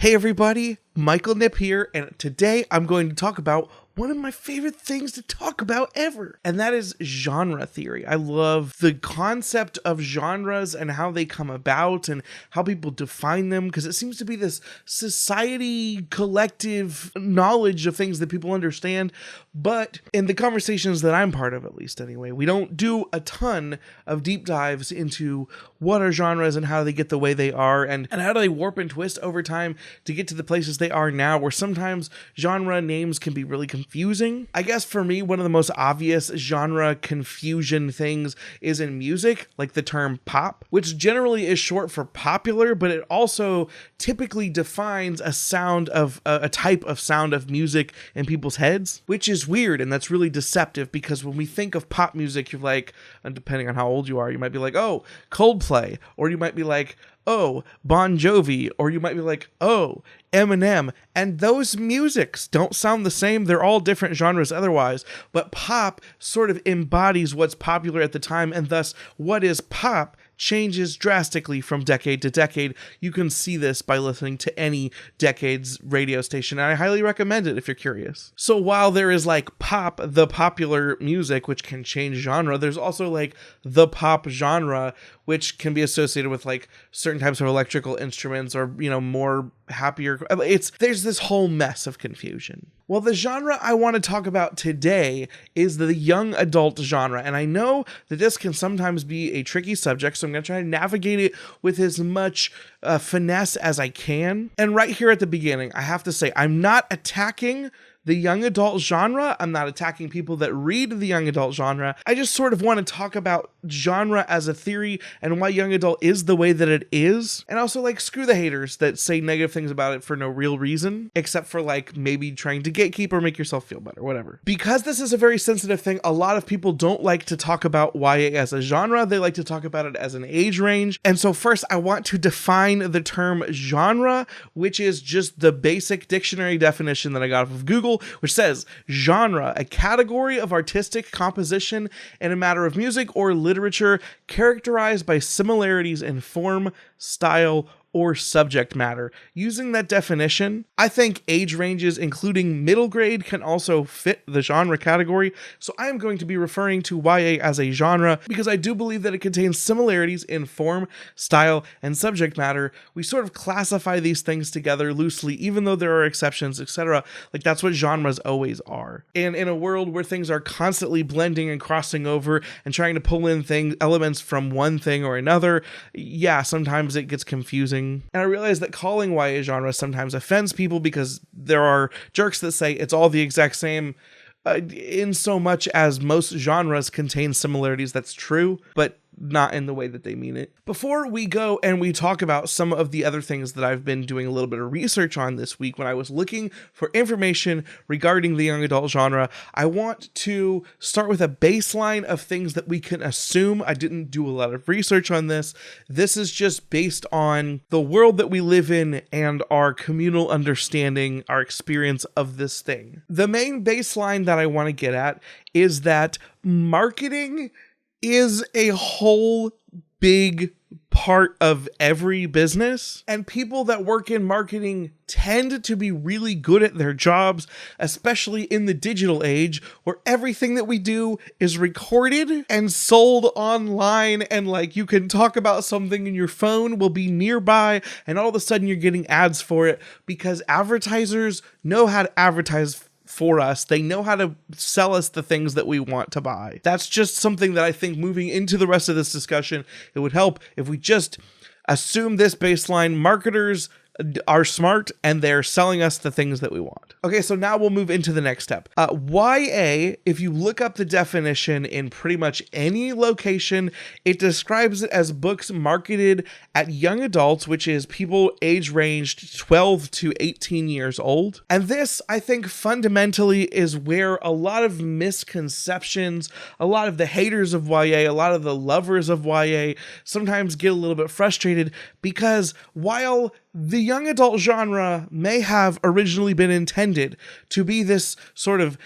Hey everybody, Michael Knipp here, and today I'm going to talk about one of my favorite things to talk about ever, and that is genre theory. I love the concept of genres and how they come about and how people define them, because it seems to be this society collective knowledge of things that people understand. But in the conversations that I'm part of, at least anyway, we don't do a ton of deep dives into what are genres and how they get the way they are, and how do they warp and twist over time to get to the places they are now, where sometimes genre names can be really confusing. I guess for me, one of the most obvious genre confusion things is in music, like the term pop, which generally is short for popular, but it also typically defines a sound of a type of sound of music in people's heads, which is weird, and that's really deceptive, because when we think of pop music, you're like, and depending on how old you are, you might be like, oh, Coldplay, or you might be like, oh, Bon Jovi, or you might be like, oh, Eminem, and those musics don't sound the same. They're all different genres otherwise, but pop sort of embodies what's popular at the time, and thus what is pop changes drastically from decade to decade. You can see this by listening to any decade's radio station, and I highly recommend it if you're curious. So while there is like pop, the popular music, which can change genre, there's also like the pop genre, which can be associated with like certain types of electrical instruments, or, you know, more happier. There's this whole mess of confusion. Well, the genre I want to talk about today is the young adult genre, and I know that this can sometimes be a tricky subject, so I'm going to try to navigate it with as much finesse as I can. And right here at the beginning, I have to say, I'm not attacking the young adult genre. I'm not attacking people that read the young adult genre. I just sort of want to talk about genre as a theory and why young adult is the way that it is. And also, like, screw the haters that say negative things about it for no real reason, except for like maybe trying to gatekeep or make yourself feel better, whatever. Because this is a very sensitive thing, a lot of people don't like to talk about YA as a genre. They like to talk about it as an age range. And so first, I want to define the term genre, which is just the basic dictionary definition that I got off of Google, which says genre, a category of artistic composition in a matter of music or literature characterized by similarities in form, style, or subject matter. Using that definition, I think age ranges including middle grade can also fit the genre category, so I am going to be referring to YA as a genre because I do believe that it contains similarities in form, style, and subject matter. We sort of classify these things together loosely, even though there are exceptions, etc. Like, that's what genres always are. And in a world where things are constantly blending and crossing over and trying to pull in elements from one thing or another, yeah, sometimes it gets confusing. And I realize that calling YA genre sometimes offends people because there are jerks that say it's all the exact same, in so much as most genres contain similarities. That's true, but not in the way that they mean it. Before we go and we talk about some of the other things that I've been doing a little bit of research on this week when I was looking for information regarding the young adult genre, I want to start with a baseline of things that we can assume. I didn't do a lot of research on this. This is just based on the world that we live in and our communal understanding, our experience of this thing. The main baseline that I want to get at is that marketing is a whole big part of every business, and people that work in marketing tend to be really good at their jobs, especially in the digital age where everything that we do is recorded and sold online, and like you can talk about something and your phone will be nearby and all of a sudden you're getting ads for it because advertisers know how to advertise for us. They know how to sell us the things that we want to buy. That's just something that I think moving into the rest of this discussion, it would help if we just assume this baseline. Marketers are smart and they're selling us the things that we want. Okay, so now we'll move into the next step. YA, if you look up the definition in pretty much any location, it describes it as books marketed at young adults, which is people age ranged 12 to 18 years old. And this, I think, fundamentally is where a lot of misconceptions, a lot of the haters of YA, a lot of the lovers of YA sometimes get a little bit frustrated, because while the young adult genre may have originally been intended to be this sort of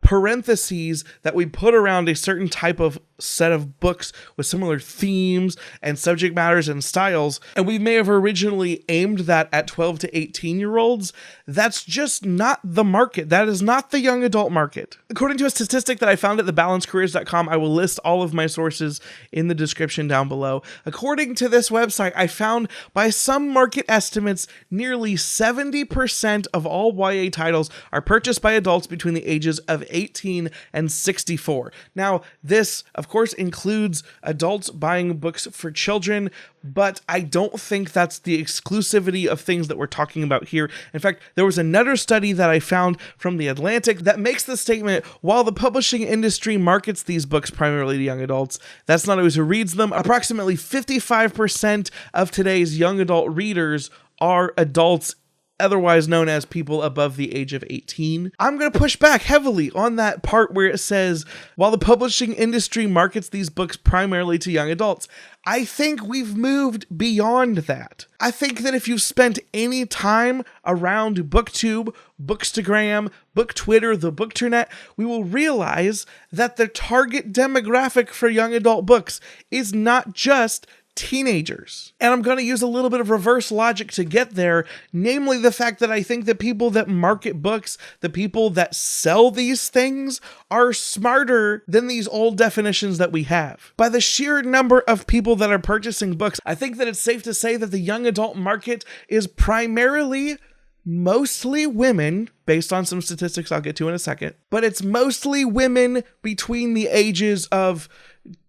parentheses that we put around a certain type of set of books with similar themes and subject matters and styles, and we may have originally aimed that at 12 to 18-year-olds. That's just not the market. That is not the young adult market. According to a statistic that I found at thebalancedcareers.com, I will list all of my sources in the description down below. According to this website, I found by some market estimates, nearly 70% of all YA titles are purchased by adults between the ages of 18 and 64. Now, this, of course, includes adults buying books for children, but I don't think that's the exclusivity of things that we're talking about here. In fact, there was another study that I found from The Atlantic that makes the statement, while the publishing industry markets these books primarily to young adults, that's not always who reads them. Approximately 55% of today's young adult readers are adults, otherwise known as people above the age of 18. I'm going to push back heavily on that part where it says, while the publishing industry markets these books primarily to young adults. I think we've moved beyond that. I think that if you've spent any time around BookTube, Bookstagram, BookTwitter, the Bookternet, we will realize that the target demographic for young adult books is not just teenagers. And I'm going to use a little bit of reverse logic to get there, namely the fact that I think the people that market books, the people that sell these things, are smarter than these old definitions that we have. By the sheer number of people that are purchasing books, I think that it's safe to say that the young adult market is primarily mostly women, based on some statistics I'll get to in a second, but it's mostly women between the ages of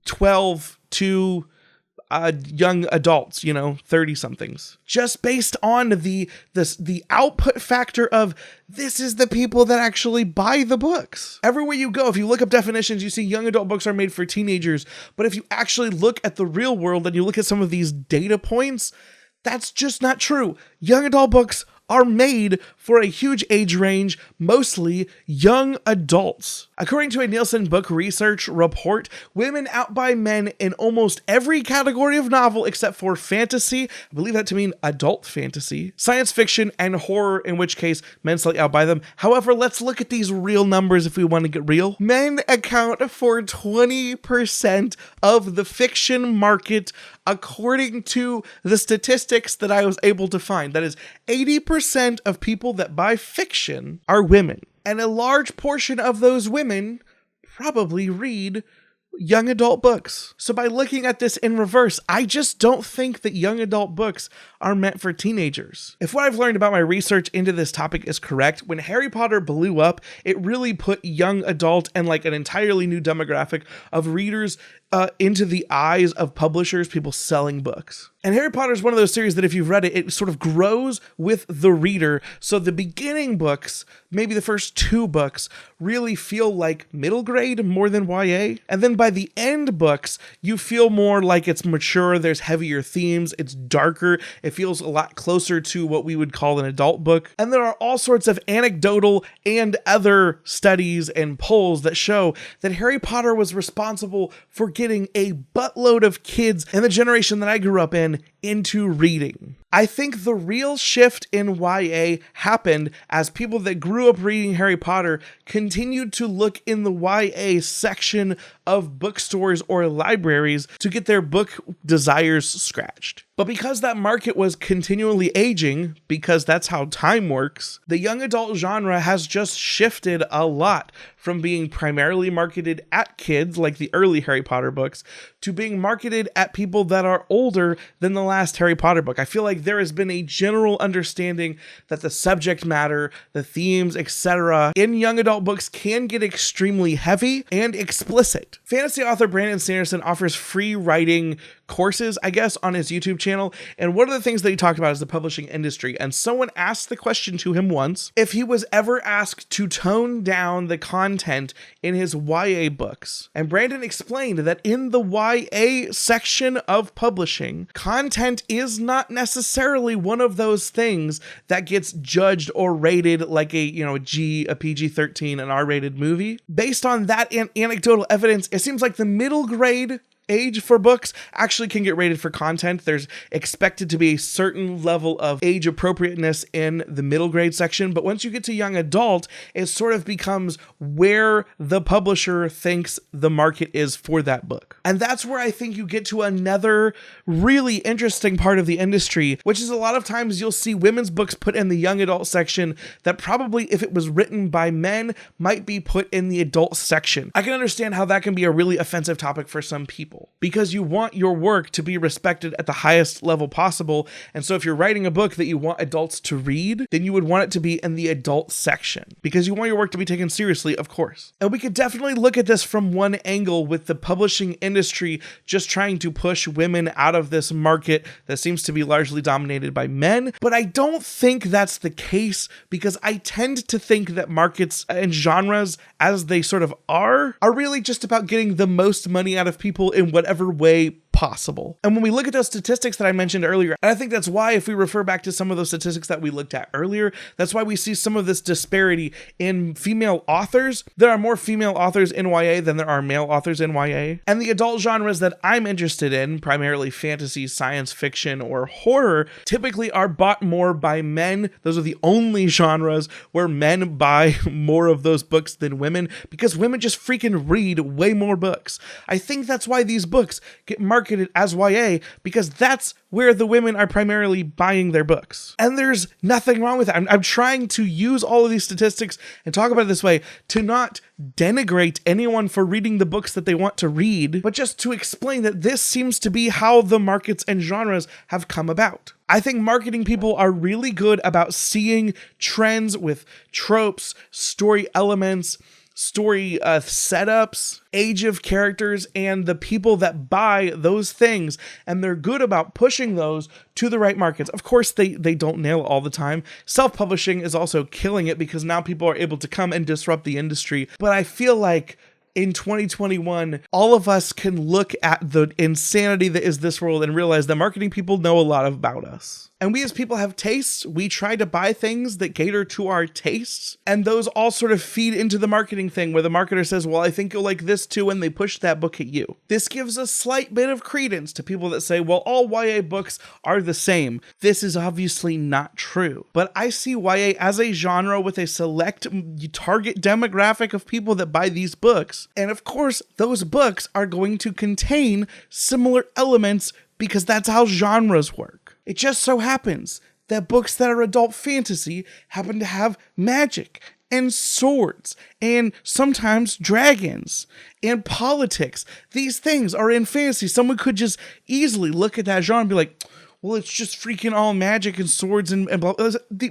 12 to young adults, 30 somethings, just based on the output factor of this is the people that actually buy the books. Everywhere you go, if you look up definitions, you see young adult books are made for teenagers. But if you actually look at the real world and you look at some of these data points, that's just not true. Young adult books are made for a huge age range, mostly young adults. According to a Nielsen book research report, women outbuy men in almost every category of novel except for fantasy, I believe that to mean adult fantasy, science fiction, and horror, in which case men slightly outbuy them. However, let's look at these real numbers if we want to get real. Men account for 20% of the fiction market, according to the statistics that I was able to find. That is 80% of people that buy fiction are women. And a large portion of those women probably read young adult books. So by looking at this in reverse, I just don't think that young adult books are meant for teenagers. If what I've learned about my research into this topic is correct, when Harry Potter blew up, it really put young adult and like an entirely new demographic of readers into the eyes of publishers, people selling books. And Harry Potter is one of those series that if you've read it, it sort of grows with the reader. So the beginning books, maybe the first 2 books, really feel like middle grade more than YA. And then by the end books, you feel more like it's mature, there's heavier themes, it's darker, it feels a lot closer to what we would call an adult book. And there are all sorts of anecdotal and other studies and polls that show that Harry Potter was responsible for getting a buttload of kids in the generation that I grew up in into reading. I think the real shift in YA happened as people that grew up reading Harry Potter continued to look in the YA section of bookstores or libraries to get their book desires scratched. But because that market was continually aging, because that's how time works, the young adult genre has just shifted a lot from being primarily marketed at kids, like the early Harry Potter books, to being marketed at people that are older than the last Harry Potter book. I feel like there has been a general understanding that the subject matter, the themes, etc. in young adult books can get extremely heavy and explicit. Fantasy author Brandon Sanderson offers free writing courses, I guess, on his YouTube channel. And one of the things that he talked about is the publishing industry. And someone asked the question to him once if he was ever asked to tone down the content in his YA books. And Brandon explained that in the YA section of publishing, content is not necessarily one of those things that gets judged or rated like a PG-13, an R-rated movie. Based on that anecdotal evidence, it seems like the middle grade age for books actually can get rated for content. There's expected to be a certain level of age appropriateness in the middle grade section, but once you get to young adult, it sort of becomes where the publisher thinks the market is for that book. And that's where I think you get to another really interesting part of the industry, which is a lot of times you'll see women's books put in the young adult section that probably, if it was written by men, might be put in the adult section. I can understand how that can be a really offensive topic for some people, because you want your work to be respected at the highest level possible. And so if you're writing a book that you want adults to read, then you would want it to be in the adult section, because you want your work to be taken seriously, of course. And we could definitely look at this from one angle, with the publishing industry just trying to push women out of this market that seems to be largely dominated by men. But I don't think that's the case, because I tend to think that markets and genres, as they sort of are really just about getting the most money out of people in whatever way possible. And when we look at those statistics that I mentioned earlier, and I think that's why, if we refer back to some of those statistics that we looked at earlier, that's why we see some of this disparity in female authors. There are more female authors in YA than there are male authors in YA. And the adult genres that I'm interested in, primarily fantasy, science fiction, or horror, typically are bought more by men. Those are the only genres where men buy more of those books than women, because women just freaking read way more books. I think that's why these books get marketed as YA, because that's where the women are primarily buying their books. And there's nothing wrong with that. I'm trying to use all of these statistics and talk about it this way to not denigrate anyone for reading the books that they want to read, but just to explain that this seems to be how the markets and genres have come about. I think marketing people are really good about seeing trends with tropes, story elements, story setups, age of characters, and the people that buy those things, and they're good about pushing those to the right markets. Of course, they don't nail it all the time. Self-publishing is also killing it, because now people are able to come and disrupt the industry. But I feel like in 2021, all of us can look at the insanity that is this world and realize that marketing people know a lot about us. And we as people have tastes. We try to buy things that cater to our tastes. And those all sort of feed into the marketing thing, where the marketer says, well, I think you'll like this too, and they push that book at you. This gives a slight bit of credence to people that say, well, all YA books are the same. This is obviously not true. But I see YA as a genre with a select target demographic of people that buy these books. And of course, those books are going to contain similar elements, because that's how genres work. It just so happens that books that are adult fantasy happen to have magic and swords and sometimes dragons and politics. These things are in fantasy. Someone could just easily look at that genre and be like, well, it's just freaking all magic and swords and blah.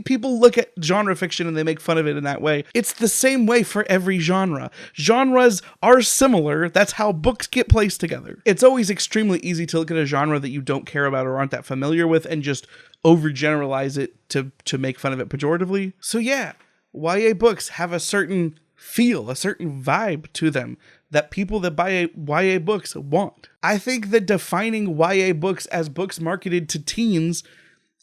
People look at genre fiction and they make fun of it in that way. It's the same way for every genre. Genres are similar. That's how books get placed together. It's always extremely easy to look at a genre that you don't care about or aren't that familiar with and just overgeneralize it to make fun of it pejoratively. So yeah, YA books have a certain feel, a certain vibe to them that people that buy YA books want. I think that defining YA books as books marketed to teens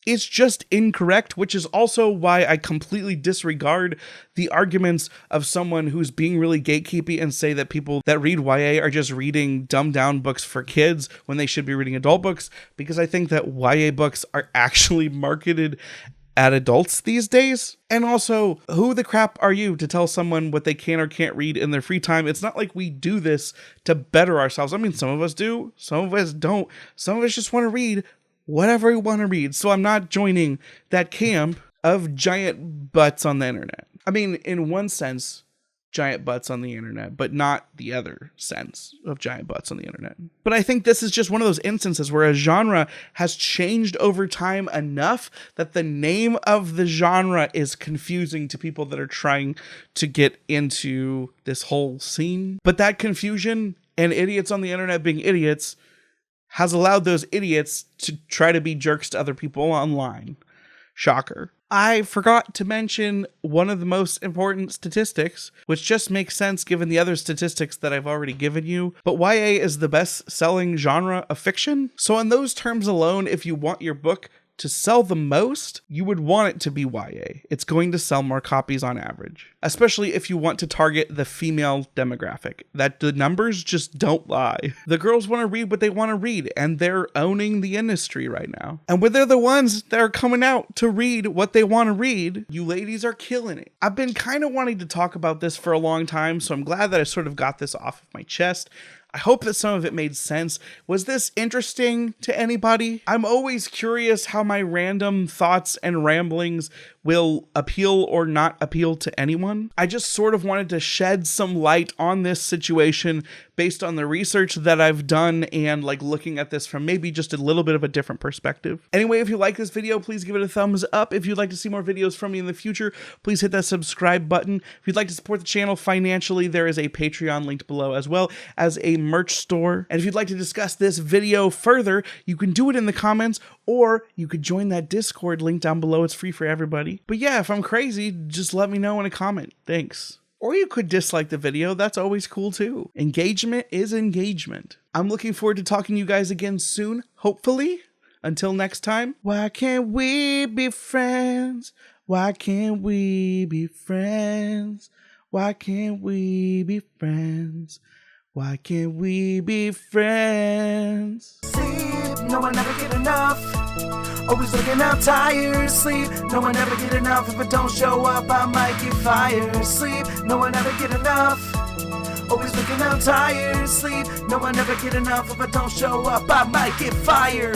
is just incorrect, which is also why I completely disregard the arguments of someone who's being really gatekeepy and say that people that read YA are just reading dumbed down books for kids when they should be reading adult books, because I think that YA books are actually marketed at adults these days. And also, who the crap are you to tell someone what they can or can't read in their free time? It's not like we do this to better ourselves. I mean, some of us do, some of us don't. Some of us just want to read whatever we want to read. So I'm not joining that camp of giant butts on the internet. I mean, in one sense, giant butts on the internet, but not the other sense of giant butts on the internet. But I think this is just one of those instances where a genre has changed over time enough that the name of the genre is confusing to people that are trying to get into this whole scene. But that confusion and idiots on the internet being idiots has allowed those idiots to try to be jerks to other people online. Shocker. I forgot to mention one of the most important statistics, which just makes sense given the other statistics that I've already given you, but YA is the best-selling genre of fiction. So on those terms alone, if you want your book to sell the most, you would want it to be YA. It's going to sell more copies on average, especially if you want to target the female demographic. That the numbers just don't lie. The girls want to read what they want to read, and they're owning the industry right now. And when they're the ones that are coming out to read what they want to read, you ladies are killing it. I've been kind of wanting to talk about this for a long time, so I'm glad that I sort of got this off of my chest. I hope that some of it made sense. Was this interesting to anybody? I'm always curious how my random thoughts and ramblings will appeal or not appeal to anyone. I just sort of wanted to shed some light on this situation based on the research that I've done and like looking at this from maybe just a little bit of a different perspective. Anyway, if you like this video, please give it a thumbs up. If you'd like to see more videos from me in the future, please hit that subscribe button. If you'd like to support the channel financially, there is a Patreon linked below, as well as a merch store. And if you'd like to discuss this video further, you can do it in the comments, or you could join that Discord link down below. It's free for everybody. But yeah, if I'm crazy, just let me know in a comment. Thanks. Or you could dislike the video. That's always cool too. Engagement is engagement. I'm looking forward to talking to you guys again soon, hopefully. Until next time, why can't we be friends? Why can't we be friends? Why can't we be friends? Why can't we be friends? Sleep, no one ever get enough. Always looking out tired. Sleep, no one ever get enough. If I don't show up, I might get fired. Sleep, no one ever get enough. Always looking out tired. Sleep, no one ever get enough. If I don't show up, I might get fired.